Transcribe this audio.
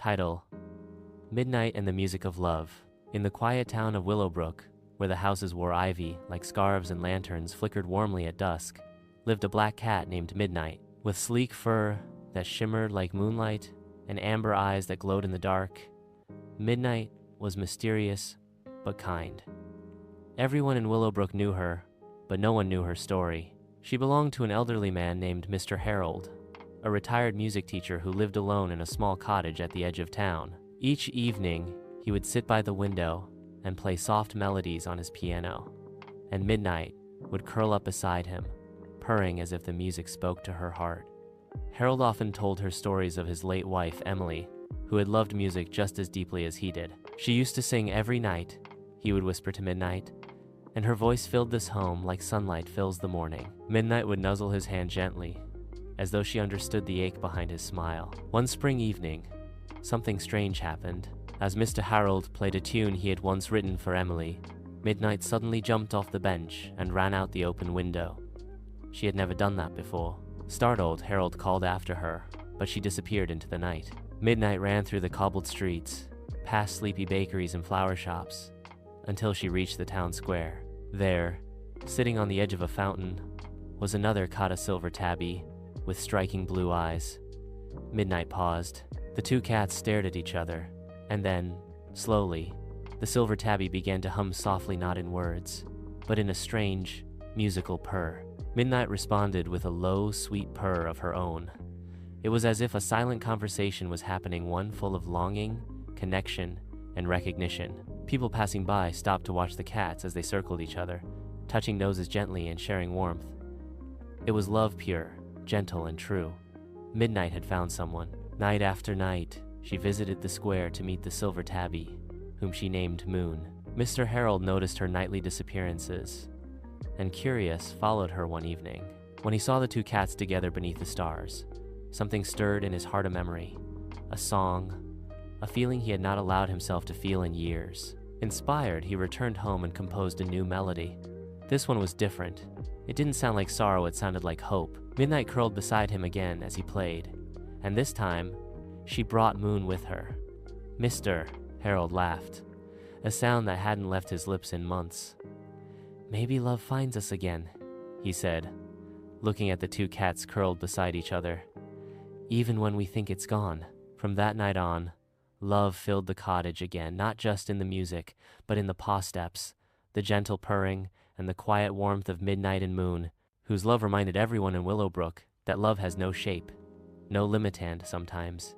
Title: Midnight and the Music of Love. In the quiet town of Willowbrook, where the houses wore ivy like scarves and lanterns flickered warmly at dusk, lived a black cat named Midnight. With sleek fur that shimmered like moonlight and amber eyes that glowed in the dark, Midnight was mysterious but kind. Everyone in Willowbrook knew her, but no one knew her story. She belonged to an elderly man named Mr. Harold, a retired music teacher who lived alone in a small cottage at the edge of town. Each evening, he would sit by the window and play soft melodies on his piano, and Midnight would curl up beside him, purring as if the music spoke to her heart. Harold often told her stories of his late wife, Emily, who had loved music just as deeply as he did. She used to sing every night, he would whisper to Midnight, and her voice filled this home like sunlight fills the morning. Midnight would nuzzle his hand gently, as though she understood the ache behind his smile. One spring evening, something strange happened. As Mr. Harold played a tune he had once written for Emily, Midnight suddenly jumped off the bench and ran out the open window. She had never done that before. Startled, Harold called after her, but she disappeared into the night. Midnight ran through the cobbled streets, past sleepy bakeries and flower shops, until she reached the town square. There, sitting on the edge of a fountain, was another Kata silver tabby with striking blue eyes. Midnight paused. The two cats stared at each other, and then, slowly, the silver tabby began to hum softly, not in words, but in a strange, musical purr. Midnight responded with a low, sweet purr of her own. It was as if a silent conversation was happening, one full of longing, connection, and recognition. People passing by stopped to watch the cats as they circled each other, touching noses gently and sharing warmth. It was love, pure, gentle, and true. Midnight had found someone. Night after night, she visited the square to meet the silver tabby, whom she named Moon. Mr. Harold noticed her nightly disappearances, and curious, followed her one evening. When he saw the two cats together beneath the stars, something stirred in his heart, a memory, a song, a feeling he had not allowed himself to feel in years. Inspired, he returned home and composed a new melody. This one was different. It didn't sound like sorrow, it sounded like hope. Midnight curled beside him again as he played, and this time, she brought Moon with her. "Mr." Harold laughed, a sound that hadn't left his lips in months. "Maybe love finds us again," he said, looking at the two cats curled beside each other. "Even when we think it's gone." From that night on, love filled the cottage again, not just in the music, but in the paw steps, the gentle purring, and the quiet warmth of Midnight and Moon, whose love reminded everyone in Willowbrook that love has no shape, no limitant sometimes.